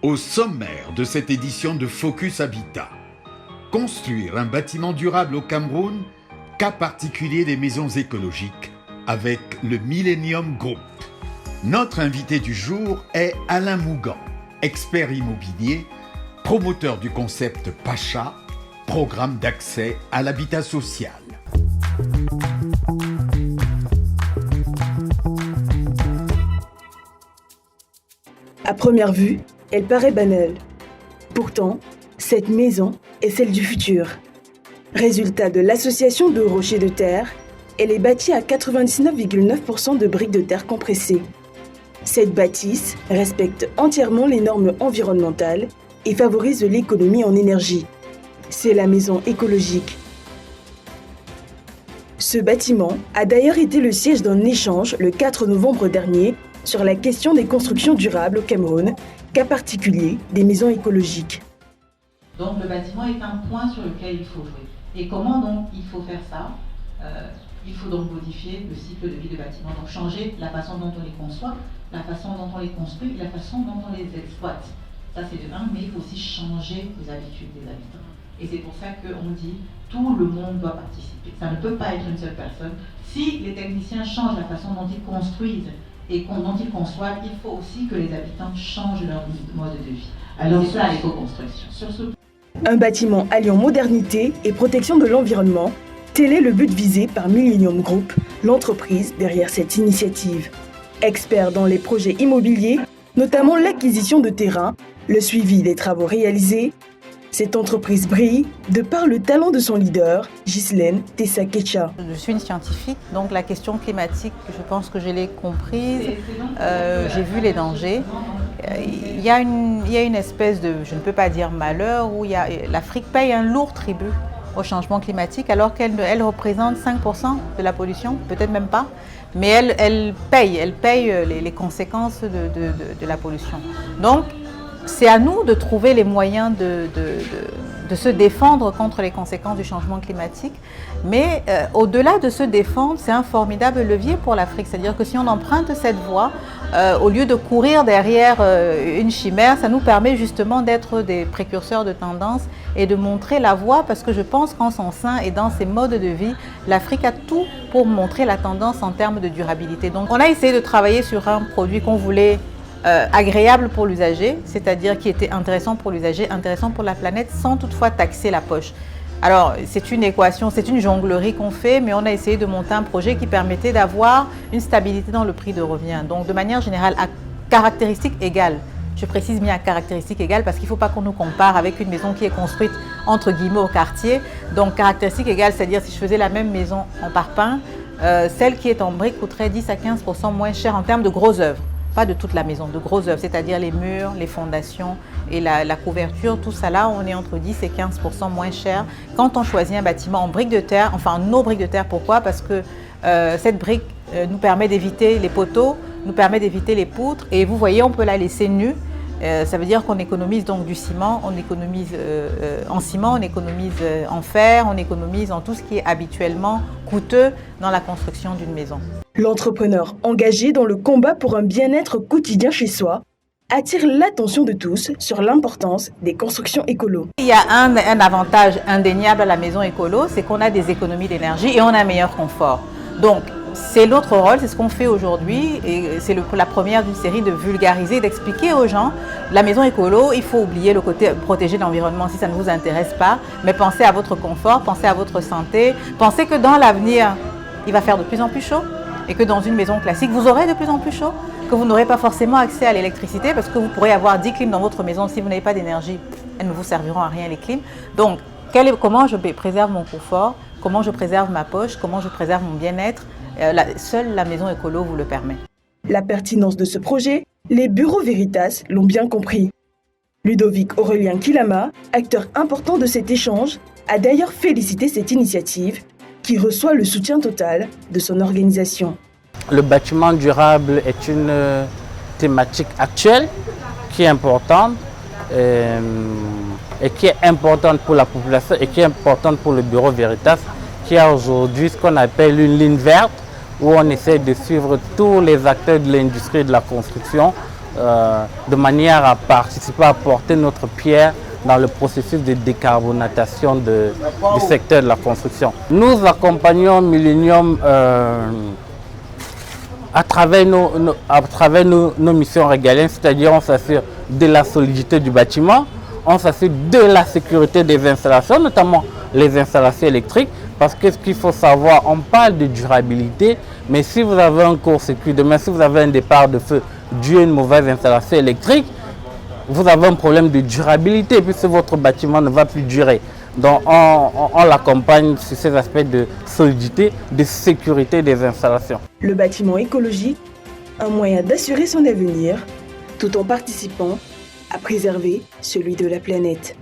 Au sommaire de cette édition de Focus Habitat, construire un bâtiment durable au Cameroun, cas particulier des maisons écologiques avec le Millennium Group. Notre invité du jour est Alain Mougan, expert immobilier, promoteur du concept Pacha, programme d'accès à l'habitat social. À première vue, elle paraît banale. Pourtant, cette maison est celle du futur. Résultat de l'association de rochers de terre, elle est bâtie à 99,9% de briques de terre compressées. Cette bâtisse respecte entièrement les normes environnementales et favorise l'économie en énergie. C'est la maison écologique. Ce bâtiment a d'ailleurs été le siège d'un échange le 4 novembre dernier sur la question des constructions durables au Cameroun, cas particulier des maisons écologiques. Donc le bâtiment est un point sur lequel il faut jouer. Et comment donc il faut faire ça? Il faut donc modifier le cycle de vie du bâtiment, donc changer la façon dont on les conçoit, la façon dont on les construit et la façon dont on les exploite. Ça c'est de un, mais il faut aussi changer les habitudes des habitants. Et c'est pour ça qu'on dit tout le monde doit participer. Ça ne peut pas être une seule personne. Si les techniciens changent la façon dont ils construisent et dont ils conçoivent, il faut aussi que les habitants changent leur mode de vie. Alors c'est ça l'éco-construction. Un bâtiment alliant modernité et protection de l'environnement, tel est le but visé par Millennium Group, l'entreprise derrière cette initiative. Expert dans les projets immobiliers, notamment l'acquisition de terrains, le suivi des travaux réalisés, cette entreprise brille de par le talent de son leader, Ghislaine Tessakecha. Je suis une scientifique, donc la question climatique, je pense que je l'ai comprise. J'ai vu les dangers. Il y a une espèce de, je ne peux pas dire malheur, où l'Afrique paye un lourd tribut au changement climatique alors qu'elle représente 5% de la pollution, peut-être même pas, mais elle paye les conséquences de la pollution. Donc, c'est à nous de trouver les moyens de se défendre contre les conséquences du changement climatique. Mais au-delà de se défendre, c'est un formidable levier pour l'Afrique. C'est-à-dire que si on emprunte cette voie, au lieu de courir derrière une chimère, ça nous permet justement d'être des précurseurs de tendance et de montrer la voie, parce que je pense qu'en son sein et dans ses modes de vie, l'Afrique a tout pour montrer la tendance en termes de durabilité. Donc on a essayé de travailler sur un produit qu'on voulait agréable pour l'usager, c'est-à-dire qui était intéressant pour l'usager, intéressant pour la planète, sans toutefois taxer la poche. Alors, c'est une équation, c'est une jonglerie qu'on fait, mais on a essayé de monter un projet qui permettait d'avoir une stabilité dans le prix de revient. Donc, de manière générale, à caractéristiques égales. Je précise bien à caractéristiques égales parce qu'il ne faut pas qu'on nous compare avec une maison qui est construite entre guillemets au quartier. Donc, caractéristiques égales, c'est-à-dire si je faisais la même maison en parpaing, celle qui est en briques coûterait 10 à 15% moins cher en termes de grosses œuvres. Pas de toute la maison, de grosses œuvres, c'est-à-dire les murs, les fondations et la couverture, tout ça là, on est entre 10 et 15% moins cher quand on choisit un bâtiment en briques de terre, enfin nos briques de terre. Pourquoi? Parce que cette brique nous permet d'éviter les poteaux, nous permet d'éviter les poutres, et vous voyez, on peut la laisser nue. Ça veut dire qu'on économise donc du ciment, on économise en ciment, on économise en fer, on économise en tout ce qui est habituellement coûteux dans la construction d'une maison. L'entrepreneur engagé dans le combat pour un bien-être quotidien chez soi attire l'attention de tous sur l'importance des constructions écolo. Il y a un avantage indéniable à la maison écolo, c'est qu'on a des économies d'énergie et on a un meilleur confort. Donc, c'est notre rôle, c'est ce qu'on fait aujourd'hui, et c'est la première d'une série de vulgariser, d'expliquer aux gens, la maison écolo, il faut oublier le côté protéger l'environnement si ça ne vous intéresse pas, mais pensez à votre confort, pensez à votre santé, pensez que dans l'avenir, il va faire de plus en plus chaud, et que dans une maison classique, vous aurez de plus en plus chaud, que vous n'aurez pas forcément accès à l'électricité, parce que vous pourrez avoir 10 clims dans votre maison, si vous n'avez pas d'énergie, elles ne vous serviront à rien les clims. Donc, comment je préserve mon confort, comment je préserve ma poche, comment je préserve mon bien-être, seule la maison écolo vous le permet. La pertinence de ce projet, les bureaux Veritas l'ont bien compris. Ludovic Aurélien Kilama, acteur important de cet échange, a d'ailleurs félicité cette initiative qui reçoit le soutien total de son organisation. Le bâtiment durable est une thématique actuelle qui est importante et qui est importante pour la population et qui est importante pour le bureau Veritas, qui a aujourd'hui ce qu'on appelle une ligne verte, où on essaie de suivre tous les acteurs de l'industrie de la construction de manière à participer, à porter notre pierre dans le processus de décarbonatation du secteur de la construction. Nous accompagnons Millennium à travers nos missions régaliennes, c'est-à-dire on s'assure de la solidité du bâtiment, on s'assure de la sécurité des installations, notamment les installations électriques, parce que ce qu'il faut savoir, on parle de durabilité, mais si vous avez un court-circuit demain, si vous avez un départ de feu dû à une mauvaise installation électrique, vous avez un problème de durabilité puisque votre bâtiment ne va plus durer. Donc on l'accompagne sur ces aspects de solidité, de sécurité des installations. Le bâtiment écologique, un moyen d'assurer son avenir, tout en participant à préserver celui de la planète.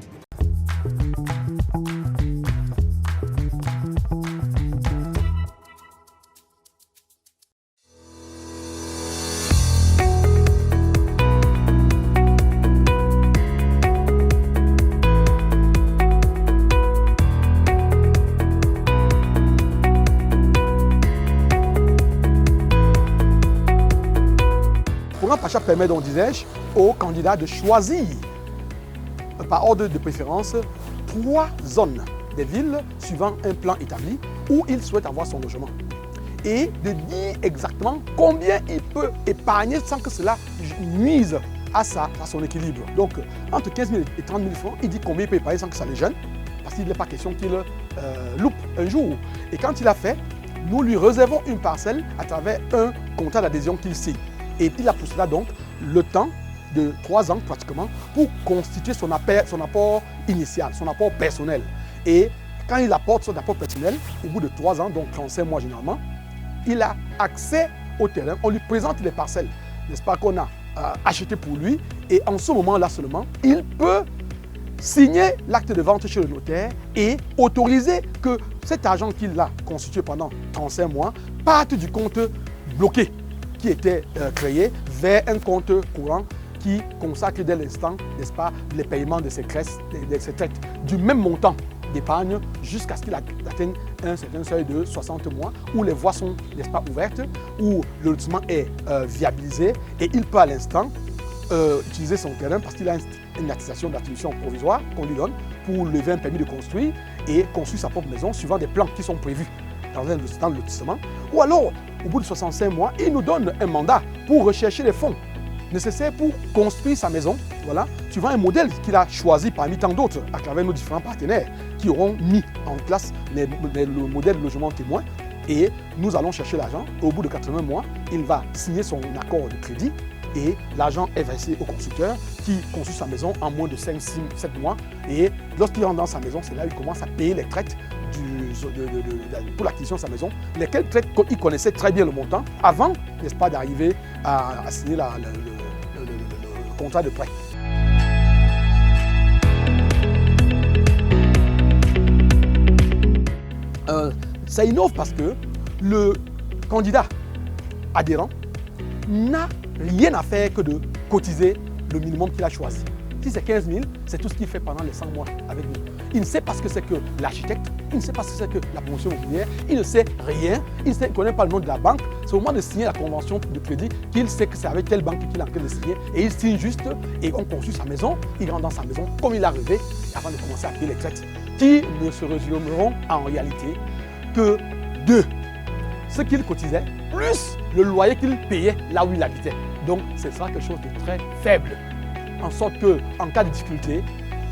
Pacha permet donc, disais-je, aux candidats de choisir, par ordre de préférence, 3 zones des villes suivant un plan établi où il souhaite avoir son logement. Et de dire exactement combien il peut épargner sans que cela nuise à son équilibre. Donc, entre 15 000 et 30 000 francs, il dit combien il peut épargner sans que ça les gêne, parce qu'il n'est pas question qu'il loupe un jour. Et quand il a fait, nous lui réservons une parcelle à travers un contrat d'adhésion qu'il signe. Et il a pour cela donc le temps de 3 ans pratiquement pour constituer son apport initial, son apport personnel. Et quand il apporte son apport personnel, au bout de 3 ans, donc 35 mois généralement, il a accès au terrain, on lui présente les parcelles, n'est-ce pas, qu'on a acheté pour lui. Et en ce moment-là seulement, il peut signer l'acte de vente chez le notaire et autoriser que cet argent qu'il a constitué pendant 35 mois parte du compte bloqué qui était créé vers un compte courant qui consacre dès l'instant, n'est-ce pas, les paiements de ses traites du même montant d'épargne jusqu'à ce qu'il atteigne un certain seuil de 60 mois où les voies sont, n'est-ce pas, ouvertes, où le lotissement est viabilisé et il peut à l'instant utiliser son terrain parce qu'il a une attestation d'attribution provisoire qu'on lui donne pour lever un permis de construire et construire sa propre maison suivant des plans qui sont prévus dans le lotissement. Ou alors, au bout de 65 mois, il nous donne un mandat pour rechercher les fonds nécessaires pour construire sa maison, voilà, suivant un modèle qu'il a choisi parmi tant d'autres à travers nos différents partenaires qui auront mis en place le modèle de logement témoin. Et nous allons chercher l'argent. Au bout de 80 mois, il va signer son accord de crédit et l'argent est versé au constructeur qui construit sa maison en moins de 5, 6, 7 mois. Et lorsqu'il rentre dans sa maison, c'est là qu'il commence à payer les traites pour l'acquisition de sa maison, lesquelles traites il connaissait très bien le montant avant, n'est-ce pas, d'arriver à signer le contrat de prêt. Ça innove parce que le candidat adhérent n'a rien à faire que de cotiser le minimum qu'il a choisi. Si c'est 15 000, c'est tout ce qu'il fait pendant les 100 mois avec nous. Il ne sait pas ce que c'est que l'architecte, il ne sait pas ce que c'est que la promotion immobilière, il ne sait rien, il ne connaît pas le nom de la banque. C'est au moment de signer la convention de crédit qu'il sait que c'est avec telle banque qu'il est en train de signer et il signe juste et on construit sa maison, il rentre dans sa maison comme il a rêvé avant de commencer à payer les traites qui ne se résumeront en réalité que de ce qu'il cotisait plus le loyer qu'il payait là où il habitait. Donc ce sera quelque chose de très faible, en sorte qu'en cas de difficulté,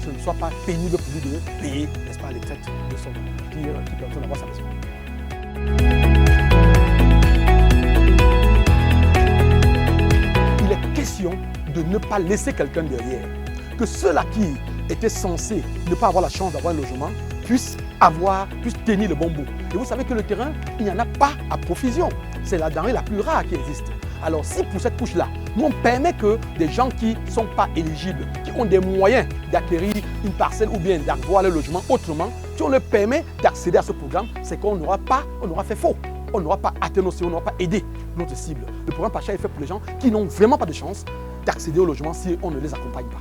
ce ne soit pas pénible pour lui de payer, n'est-ce pas, les traites de son qui permettent d'avoir sa maison. Il est question de ne pas laisser quelqu'un derrière, que ceux-là qui étaient censés ne pas avoir la chance d'avoir un logement puissent tenir le bon bout. Et vous savez que le terrain, il n'y en a pas à profusion. C'est la denrée la plus rare qui existe. Alors si pour cette couche-là, nous on permet que des gens qui ne sont pas éligibles, qui ont des moyens d'acquérir une parcelle ou bien d'avoir le logement autrement, si on leur permet d'accéder à ce programme, c'est qu'on n'aura fait faux. On n'aura pas atteint nos cibles, on n'aura pas aidé notre cible. Le programme Pacha est fait pour les gens qui n'ont vraiment pas de chance d'accéder au logement si on ne les accompagne pas.